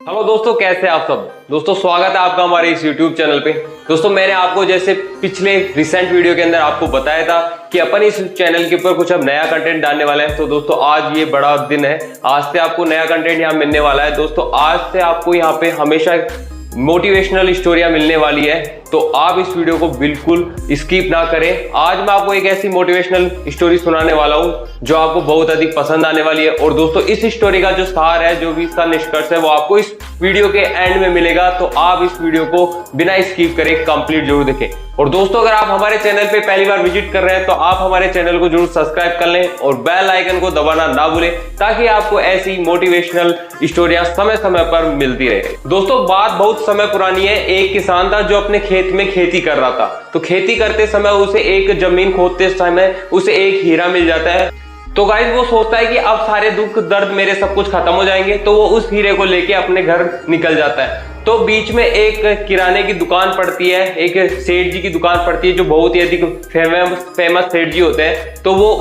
Hello दोस्तों, कैसे आप सब दोस्तों। स्वागत है आपका हमारे इस YouTube चैनल पे। दोस्तों मैंने आपको जैसे पिछले रिसेंट वीडियो के अंदर आपको बताया था कि अपन इस चैनल के ऊपर कुछ अब नया कंटेंट डालने वाले हैं। तो दोस्तों आज ये बड़ा दिन है, आज से आपको नया कंटेंट यहाँ मिलने वाला है। दोस्तों आज से आपको यहाँ पे हमेशा मोटिवेशनल स्टोरियां मिलने वाली है, तो आप इस वीडियो को बिल्कुल स्किप ना करें। आज मैं आपको एक ऐसी मोटिवेशनल स्टोरी सुनाने वाला हूं जो आपको बहुत अधिक पसंद आने वाली है। और दोस्तों इस स्टोरी का जो सार है, जो भी इसका निष्कर्ष है, वो आपको इस वीडियो के एंड में मिलेगा। तो आप इस वीडियो को बिना स्किप करे कंप्लीट जरूर देखें। और दोस्तों अगर आप हमारे चैनल पे पहली बार विजिट कर रहे हैं तो आप हमारे चैनल को जरूर सब्सक्राइब कर लें और बेल आइकन को दबाना ना भूलें, ताकि आपको ऐसी मोटिवेशनल स्टोरियां समय समय पर मिलती रहे। दोस्तों बात बहुत समय पुरानी है। एक किसान था जो अपने खेत में खेती कर रहा था। तो खेती करते समय उसे एक जमीन खोदते समय उसे एक हीरा मिल जाता है। तो गाइस वो सोचता है कि अब सारे दुख दर्द मेरे सब कुछ खत्म हो जाएंगे, तो वो उस हीरे को लेके अपने घर निकल जाता है। तो बीच में एक किराने की दुकान पड़ती है, एक सेठ जी की दुकान पड़ती है जो बहुत ही अधिक फेमस सेठ जी होते हैं। तो वो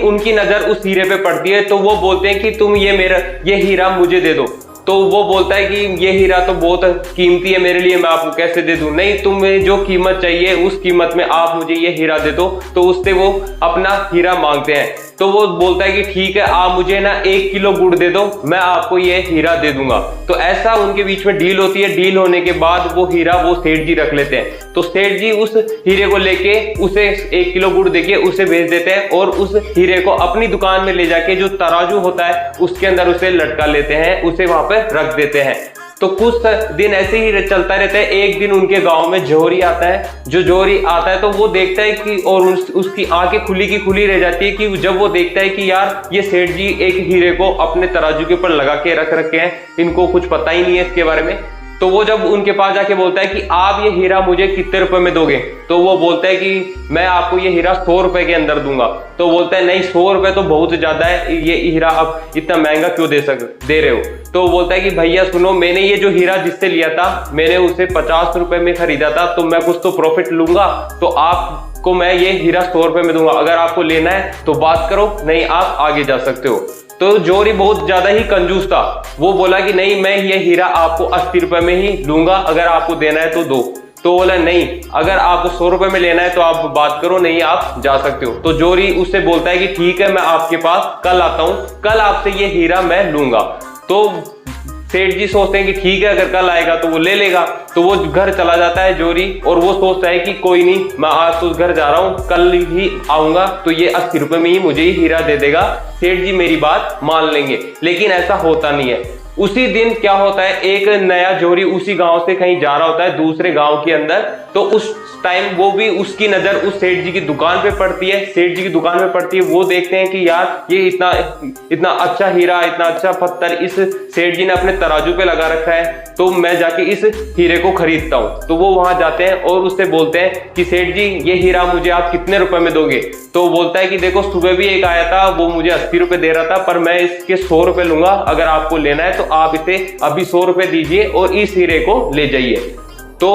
उनकी नजर उस हीरे पे पड़ती है। तो वो बोलते हैं कि तुम ये हीरा मुझे दे दो। तो वो बोलता है कि ये हीरा तो बहुत कीमती है मेरे लिए, मैं आपको कैसे दे दूं। नहीं, तुम्हें जो कीमत चाहिए उस कीमत में आप मुझे ये हीरा दे दो। तो उससे वो अपना हीरा मांगते हैं। तो वो बोलता है कि ठीक है, आप मुझे ना 1 किलो गुड़ दे दो, मैं आपको ये हीरा दे दूंगा। तो ऐसा उनके बीच में डील होती है। डील होने के बाद वो हीरा वो सेठ जी रख लेते हैं। तो सेठ जी उस हीरे को लेके उसे 1 किलो गुड़ देके उसे भेज देते हैं और उस हीरे को अपनी दुकान में ले जाके जो तराजू होता है उसके अंदर उसे लटका लेते हैं, उसे वहां पे रख देते हैं। तो कुछ दिन ऐसे ही चलता रहता है। एक दिन उनके गांव में जोहरी आता है। जो जोहरी आता है तो वो देखता है कि और उसकी आंखें खुली की खुली रह जाती है कि जब वो देखता है कि यार ये सेठ जी एक हीरे को अपने तराजू के ऊपर लगा के रख रखे हैं, इनको कुछ पता ही नहीं है इसके बारे में। तो वो जब उनके पास जाके बोलता है कि आप ये हीरा मुझे कितने रुपए में दोगे। तो वो बोलता है कि मैं आपको ये हीरा 100 रुपए के अंदर दूंगा। तो बोलता है नहीं, 100 रुपए तो बहुत ज्यादा है, ये हीरा आप इतना महंगा क्यों दे रहे हो। तो बोलता है कि भैया सुनो, मैंने ये जो हीरा जिससे लिया था मैंने उसे 50 रुपए में खरीदा था, तो मैं कुछ तो प्रॉफिट लूंगा। तो आपको मैं ये हीरा 100 रुपए में दूंगा, अगर आपको लेना है तो बात करो, नहीं आप आगे जा सकते हो। तो जोहरी बहुत ज्यादा ही कंजूस था। वो बोला कि नहीं, मैं ये हीरा आपको 80 रुपए में ही लूंगा, अगर आपको देना है तो दो। तो बोला नहीं, अगर आपको 100 रुपए में लेना है तो आप बात करो, नहीं आप जा सकते हो। तो जोहरी उससे बोलता है कि ठीक है, मैं आपके पास कल आता हूं, कल आपसे ये हीरा मैं लूंगा। तो सेठ जी सोचते हैं कि ठीक है, अगर कल आएगा तो वो ले लेगा। तो वो घर चला जाता है जोहरी, और वो सोचता है कि कोई नहीं, मैं आज तो घर जा रहा हूँ, कल ही आऊंगा तो ये 80 रुपए में ही मुझे ही हीरा दे देगा, सेठ जी मेरी बात मान लेंगे। लेकिन ऐसा होता नहीं है। उसी दिन क्या होता है, एक नया जोहरी उसी गांव से कहीं जा रहा होता है दूसरे गांव के अंदर। तो उस टाइम वो भी उसकी नजर उस सेठ जी की दुकान पे पड़ती है। सेठ जी की दुकान पे पड़ती है। वो देखते हैं कि यार ये इतना अच्छा हीरा, इतना अच्छा पत्थर इस सेठ जी ने अपने तराजू पे लगा रखा है, तो मैं जाके इस हीरे को खरीदता हूँ। तो वो वहां जाते हैं और उससे बोलते हैं कि सेठ जी ये हीरा मुझे आप कितने रुपए में दोगे। तो बोलता है कि देखो, सुबह भी एक आया था, वो मुझे 80 रुपए दे रहा था, पर मैं इसके 100 रुपए लूंगा, अगर आपको लेना है तो आप इसे अभी 100 रुपए दीजिए और इस हीरे को ले जाइए। तो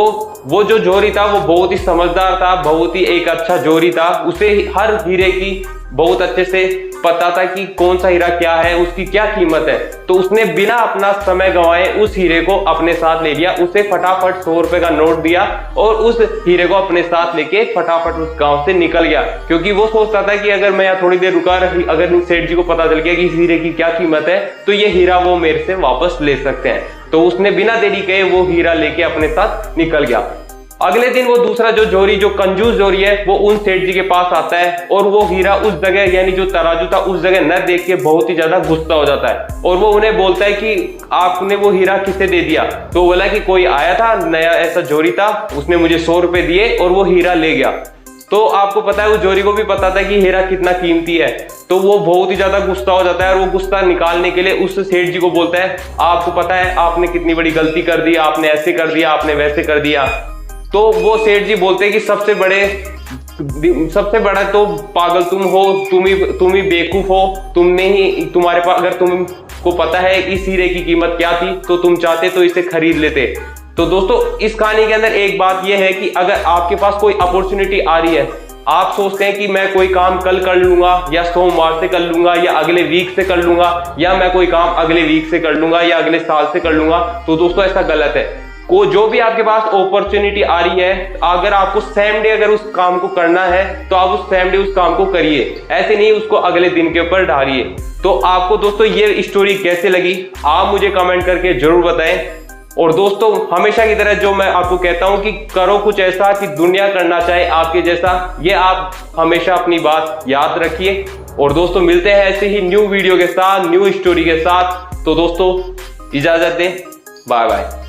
वो जो जोहरी था वो बहुत ही समझदार था, बहुत ही एक अच्छा जोहरी था। उसे हर हीरे की बहुत अच्छे से पता था कि कौन सा हीरा क्या है, उसकी क्या कीमत है। तो उसने बिना अपना समय गंवाए उस हीरे को अपने साथ ले लिया। उसे फटाफट 100 रुपए का नोट दिया और उस हीरे को अपने साथ लेके फटाफट उस गांव से निकल गया। क्योंकि वो सोचता था कि अगर मैं यहाँ थोड़ी देर रुका, अगर सेठ जी को पता चल गया कि इस हीरे की क्या कीमत है, तो ये हीरा वो मेरे से वापस ले सकते हैं। तो उसने बिना देरी किए वो हीरा लेके अपने साथ निकल गया। अगले दिन वो दूसरा जो जोहरी, जो कंजूस जोहरी है, वो उन सेठ जी के पास आता है और वो हीरा उस जगह, यानी जो तराजू था उस जगह न देख के बहुत ही ज्यादा गुस्सा हो जाता है। और वो उन्हें बोलता है कि आपने वो हीरा किसे दे दिया। तो बोला कि कोई आया था, नया ऐसा जोहरी था, उसने मुझे 100 रुपए दिए और वो हीरा ले गया। तो आपको पता है उस जोहरी को भी पता था कि हीरा कितना कीमती है। तो वो बहुत ही ज्यादा गुस्सा हो जाता है और वो गुस्सा निकालने के लिए उस सेठ जी को बोलता है, आपको पता है आपने कितनी बड़ी गलती कर दी, आपने ऐसे कर दिया, आपने वैसे कर दिया। तो वो सेठ जी बोलते हैं कि सबसे बड़ा तो पागल तुम हो, तुम ही बेवकूफ हो, तुम्हारे पास, अगर तुमको पता है इस हीरे की कीमत क्या थी तो तुम चाहते तो इसे खरीद लेते। तो दोस्तों इस कहानी के अंदर एक बात यह है कि अगर आपके पास कोई अपॉर्चुनिटी आ रही है, आप सोचते हैं कि मैं कोई काम कल कर लूंगा या सोमवार से कर लूंगा या अगले वीक से कर लूंगा या मैं कोई काम अगले वीक से कर लूंगा या अगले साल से कर लूंगा, तो दोस्तों ऐसा गलत है। को जो भी आपके पास अपॉर्चुनिटी आ रही है, अगर आपको सेम डे अगर उस काम को करना है तो आप उस सेम डे उस काम को करिए, ऐसे नहीं उसको अगले दिन के ऊपर ढालिए। तो आपको दोस्तों ये स्टोरी कैसे लगी आप मुझे कमेंट करके जरूर बताएं। और दोस्तों हमेशा की तरह जो मैं आपको कहता हूं कि करो कुछ ऐसा कि दुनिया करना चाहे आपके जैसा, ये आप हमेशा अपनी बात याद रखिए। और दोस्तों मिलते हैं ऐसे ही न्यू वीडियो के साथ, न्यू स्टोरी के साथ। तो दोस्तों इजाजत दें, बाय बाय।